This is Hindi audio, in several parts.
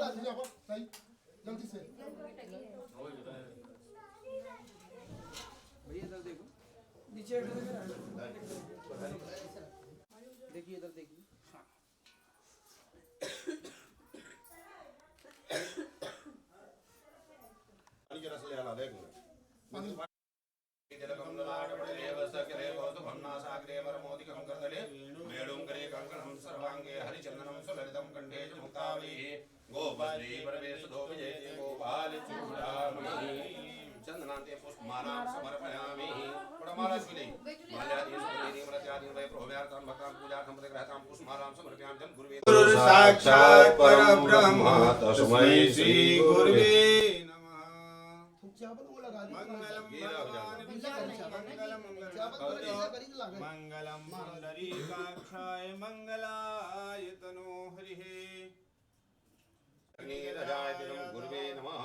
जल्दी से भैया इधर देखो, नीचे देखिए, इधर देखिए। हरिचंदनम सुललितम कंठे च मुक्तावली गोपाली परमेश दो विजय गोपाल चूड़ामणि चंदनांते पुष्पमालां समर्पयामि पुष्पमाला शिले माल्यादि सुलेनि मृत्यादि वै प्रोभयार्थं भक्तां पूजार्थं प्रतिग्रहतां पुष्पमालां समर्पयामि जन गुरुवे गुरु साक्षात् परब्रह्म तस्मै श्री गुरुवे नमः। मंगलम पुंडरीकाक्षाय मंगलाय तनो हरिः गुरुवे नमः।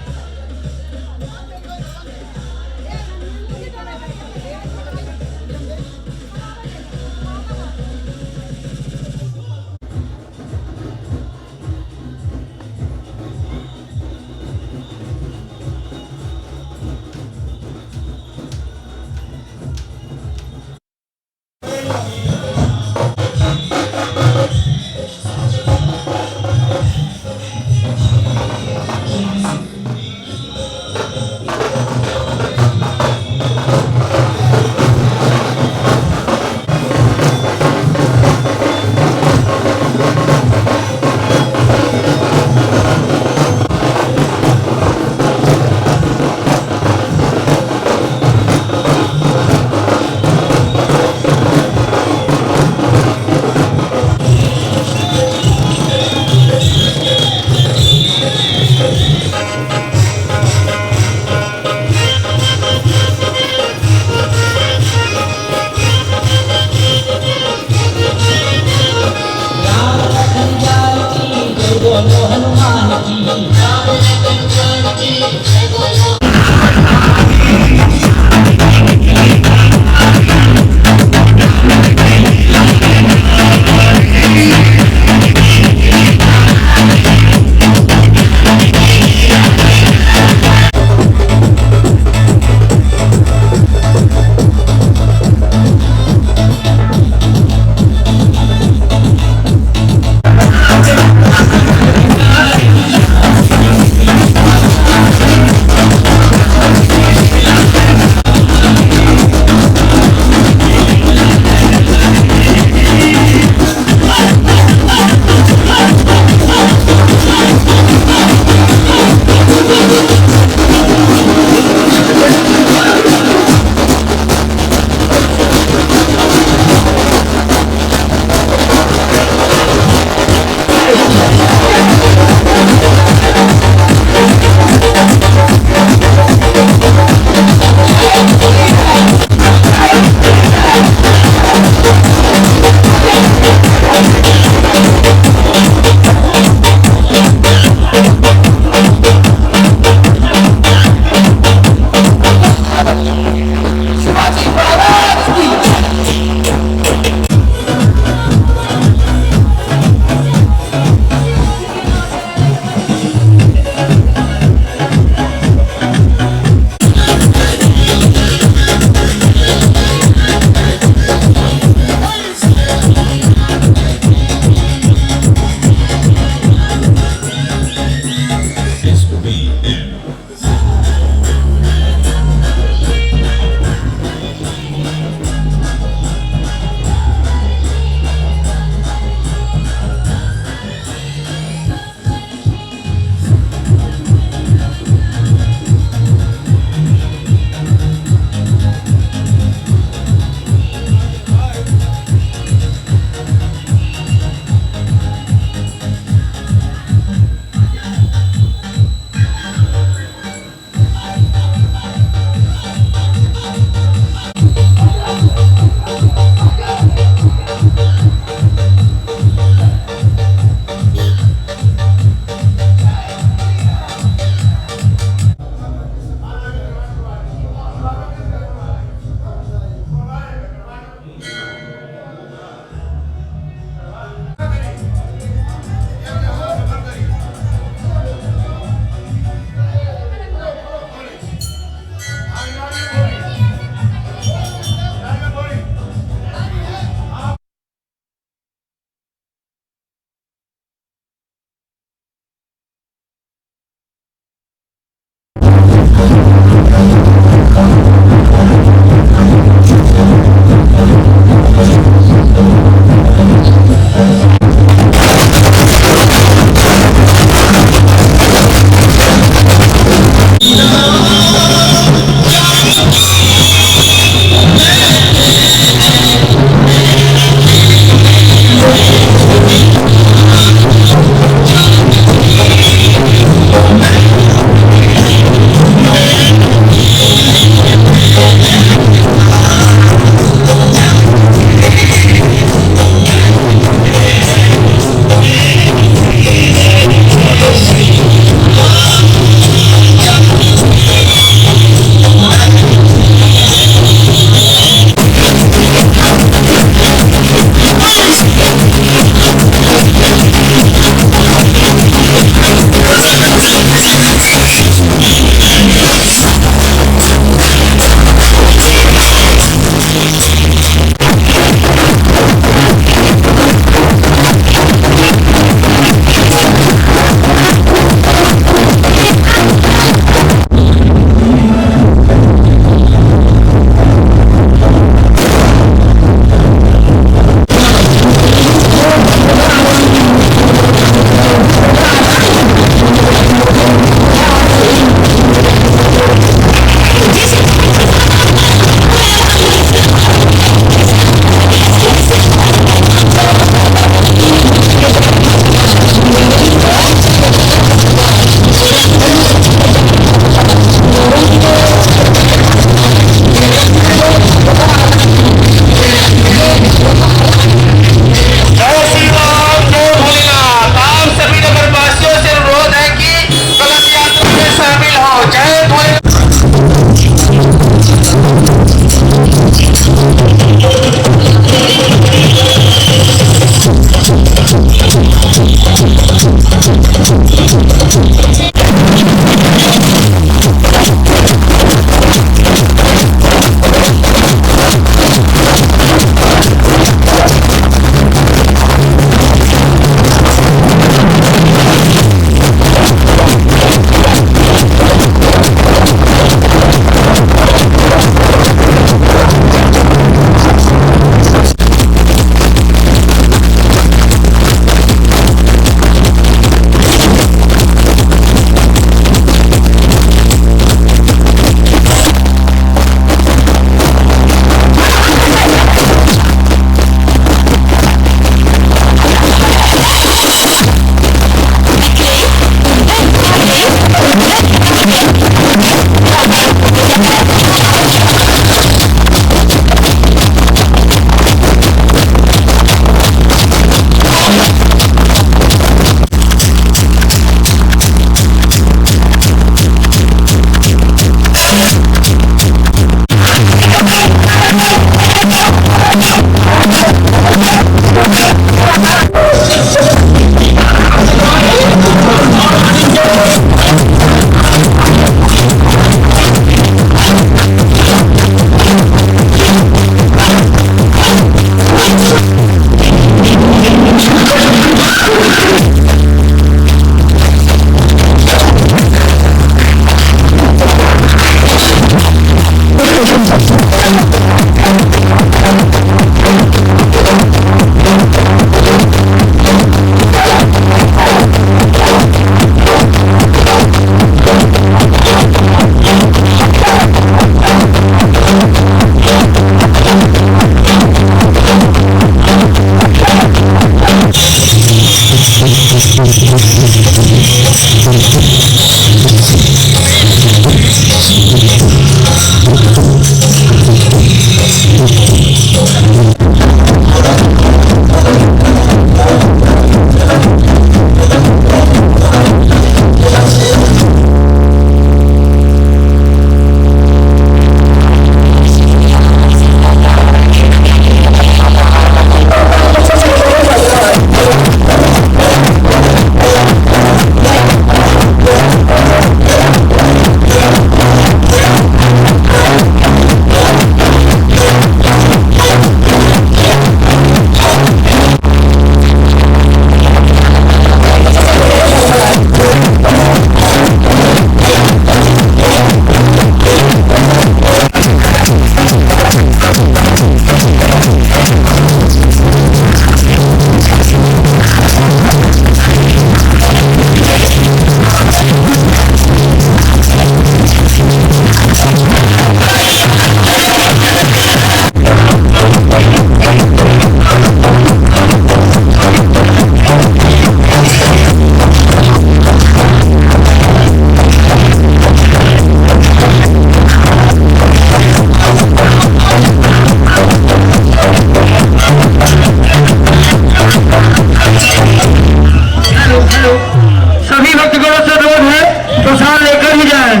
सभी भक्तगणों से अनुरोध है प्रसाद लेकर ही जाएं।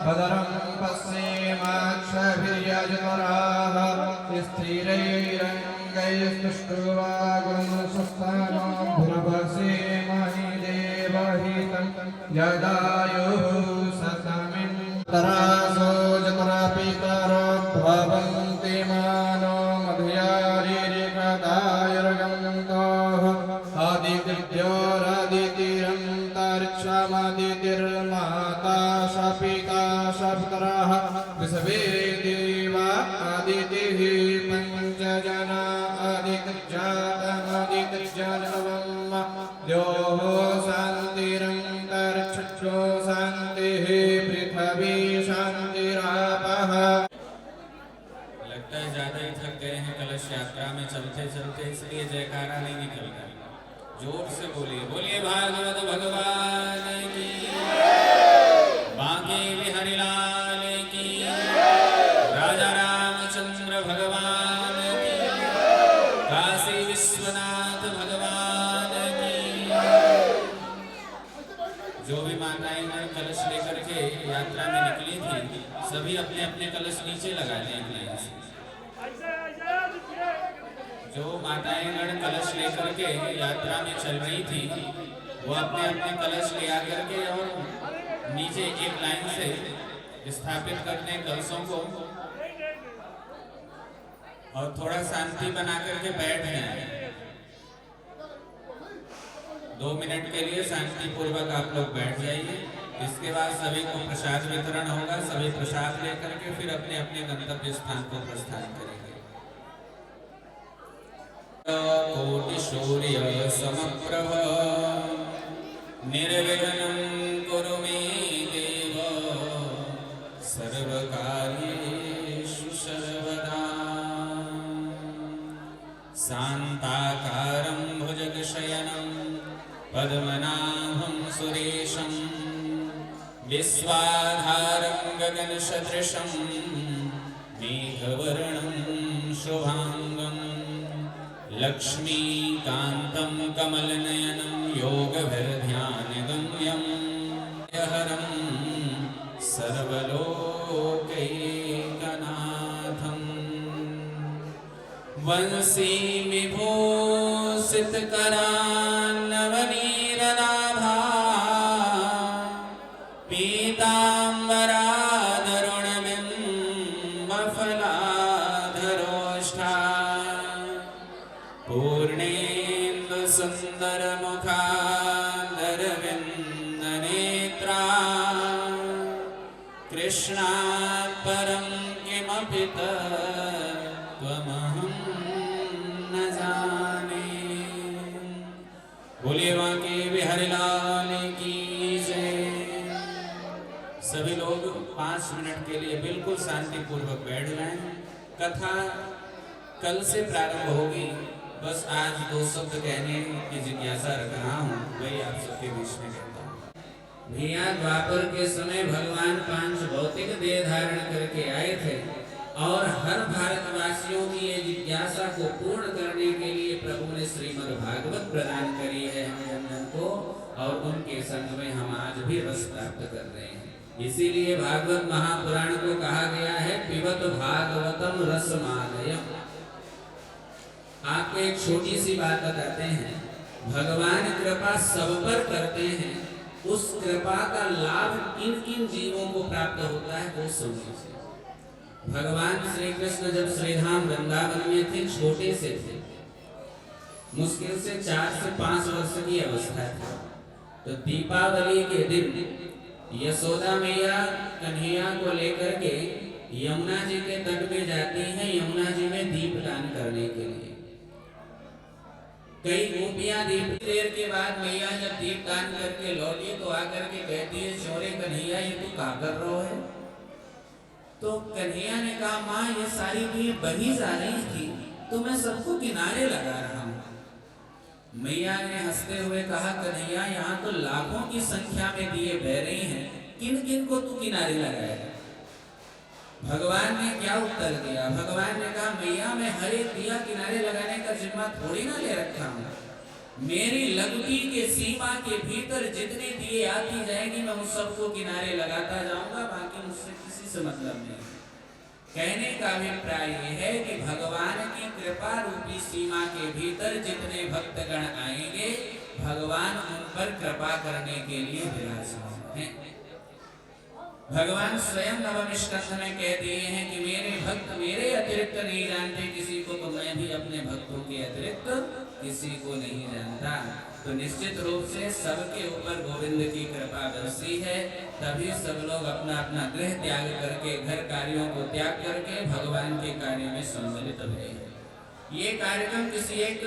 भद्रं पश्येमाक्षभिर्यजतराः स्थिरैरङ्गैस्तुष्ट्वागुणस्वस्थानोऽभ्युपसेमहि देवहितं यदायुः सतमिन्तरासो जतरापितरो भवन्ति मानो मधुयारिरिकदायुर्गन्तोः आदित्योरादितिरन्तरिक्षमदितिर्माता पिता सप्तरः विश्वे देवा आदितिः पञ्चजना आदित्यजातमदित्यजनवम् द्योः शान्तिरन्तरिक्षो शान्तिः पृथ्वी शान्तिरापः। लगता है ज्यादा ही थक गए हैं कलश यात्रा में चलते चलते, इसलिए जयकारा नहीं निकल रहा। जोर से बोलिए, बोलिए भागवत भगवान की, बांके बिहारी लाल की, राजा रामचंद्र भगवान की, काशी विश्वनाथ भगवान की। जो भी माताएं कलश लेकर के यात्रा में निकली थी, सभी अपने अपने कलश नीचे लगा लें। जो माताएं गण कलश लेकर के यात्रा में चल रही थी, वो अपने अपने कलश ले आकर के और नीचे एक लाइन से स्थापित करते हैं कलशों को, और थोड़ा शांति बना करके बैठ जाएं। 2 मिनट के लिए शांति पूर्वक आप लोग बैठ जाइए। इसके बाद सभी को प्रसाद वितरण होगा। सभी प्रसाद लेकर के फिर अपने अपने गंतव्य स्थान को प्रस्थान करेंगे। कोटि सूर्य समप्रभ निर्विघ्नं कुरु मे देव सर्वकार्येषु सर्वदा। शान्ताकारं भुजगशयनं पद्मनाभं सुरेशं विश्वाधारं गगनसदृशं मेघवर्णं शुभांगं लक्ष्मीकान्तं कमलनयनं योगभिर्ध्यानगम्यं हरं सर्वलोकैकनाथं वंशी विभूषितकरान्नवनीरनाभा पीताम्बरादरुणबिम्बफलाधरोष्ठा पूर्णेन्दुसुन्दरमुखादरविन्दनेत्रा कृष्णात् परं किमपि तत्त्वमहं न जाने। बोलिए बांके बिहारी लाल की जय। सभी लोग 5 मिनट के लिए बिल्कुल शांतिपूर्वक बैठ जाएं। कथा कल से प्रारंभ होगी, बस आज 2 शब्द कहने की जिज्ञासा रख रहा हूँ, वही आप सबके बीच में कहता हूँ। भैया द्वापर के समय भगवान 5 भौतिक देह धारण करके आए थे और हर भारतवासियों की ये जिज्ञासा को पूर्ण करने के लिए प्रभु ने श्रीमद् भागवत प्रदान करी है हम जनन को, और उनके संग में हम आज भी रस प्राप्त कर रहे हैं। इसीलिए भागवत महापुराण को कहा गया है पिबत भागवतम रसमालयम। आपको एक छोटी सी बात बताते हैं, भगवान कृपा सब पर करते हैं, उस कृपा का लाभ किन किन जीवों को प्राप्त होता है वो सुनिए। भगवान श्री कृष्ण जब श्रीधाम वृंदावन में थे, छोटे से थे, मुश्किल से 4 से 5 वर्ष की अवस्था थी, तो दीपावली के दिन यशोदा मैया कन्हैया को लेकर के यमुना जी के तट में जाती हैं, यमुना जी में दीपदान करने के लिए। कई गोपियां दीप देर के बाद मैया जब दीपदान करके लौटी तो आकर के कहती है, छोरे कन्हैया ये तू क्या कर रहा है? तो कन्हैया ने कहा, माँ ये सारी दीप बही जा रही थी तो मैं सबको किनारे लगा रहा हूँ। मैया ने हंसते हुए कहा, कन्हैया यहाँ तो लाखों की संख्या में दिए बह रही हैं, किन किन को तू किनारे लगाएगा? भगवान ने क्या उत्तर दिया? भगवान ने कहा, मैया मैं हर एक दिया किनारे लगाने का जिम्मा थोड़ी ना ले रखा हूँ, मेरी लगती के सीमा के भीतर जितने दिए आती जाएगी मैं उन सबको किनारे लगाता जाऊंगा, बाकी मुझसे किसी से मतलब नहीं। कहने का अभिप्राय यह है कि भगवान की कृपा रूपी सीमा के भीतर जितने भक्तगण आएंगे भगवान उन पर कृपा करने के लिए विराजमान हैं। भगवान स्वयं नवम स्कंध में कह दिए हैं कि मेरे भक्त मेरे अतिरिक्त नहीं जानते किसी को, तो मैं भी अपने भक्तों के अतिरिक्त किसी को नहीं जानता। तो निश्चित रूप से सबके ऊपर गोविंद की कृपा बरसी है, तभी सब लोग अपना अपना गृह त्याग करके, घर कार्यों को त्याग करके भगवान के कार्य में सम्मिलित हुए। ये कार्यक्रम किसी एक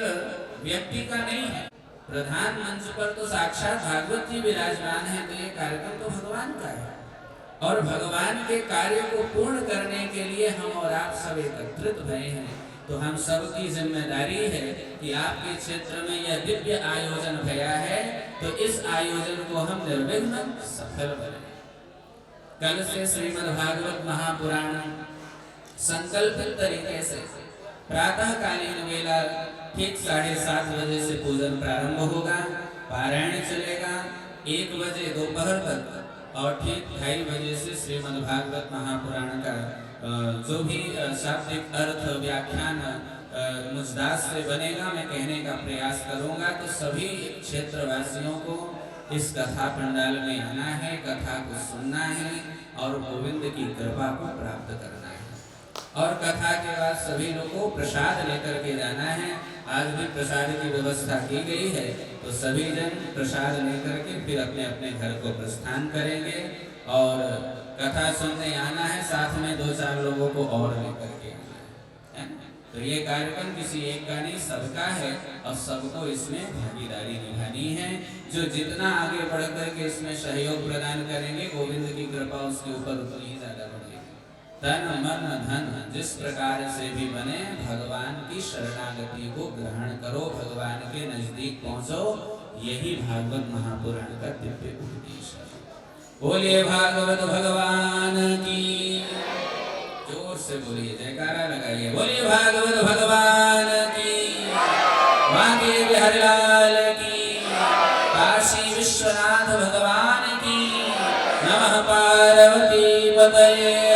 व्यक्ति का नहीं है, प्रधान मंच पर तो साक्षात भागवत जी विराजमान है, तो ये कार्यक्रम तो भगवान का है और भगवान के कार्य को पूर्ण करने के लिए हम और आप सब एकत्रित भए हैं। तो हम सब की जिम्मेदारी है कि आपके क्षेत्र में यह दिव्य आयोजन भया है, तो इस आयोजन को हम निर्विघ्न सफल बनाएं। कल से श्रीमद् भागवत महापुराण संकल्पित तरीके से प्रातःकालीन वेला ठीक 7:30 बजे से पूजन प्रारंभ होगा, पारायण चलेगा 1 बजे दोपहर तक, और ठीक 2:30 बजे से श्रीमद् भागवत महापुराण का जो भी शाब्दिक अर्थ व्याख्यान मुझदास से बनेगा मैं कहने का प्रयास करूंगा। तो सभी क्षेत्रवासियों को इस कथा पंडाल में आना है, कथा को सुनना है और गोविंद की कृपा को प्राप्त करना है। और कथा के बाद सभी लोगों को प्रसाद लेकर के जाना है। आज भी प्रसाद की व्यवस्था की गई है, तो सभी जन प्रसाद लेकर के फिर अपने अपने घर को प्रस्थान करेंगे और कथा सुनने आना है, साथ में 2-4 लोगों को और लेकर के आना है। तो ये कार्यक्रम किसी एक का नहीं सबका है और सबको इसमें भागीदारी निभानी है। जो जितना आगे बढ़ करके इसमें सहयोग प्रदान करेंगे, गोविंद की कृपा उसके ऊपर उतनी ही ज्यादा बढ़ेगी। तन मन धन जिस प्रकार से भी बने, भगवान की शरणागति को ग्रहण करो, भगवान के नजदीक पहुंचो। यही भागवत महापुराण का दिव्य उपदेश है। बोलिए भागवत भगवान की, जोर से बोलिए, जयकारा लगाइए, बोलिए भागवत भगवान की, बांके बिहारी लाल की, काशी विश्वनाथ भगवान की, नमः पार्वती पतये।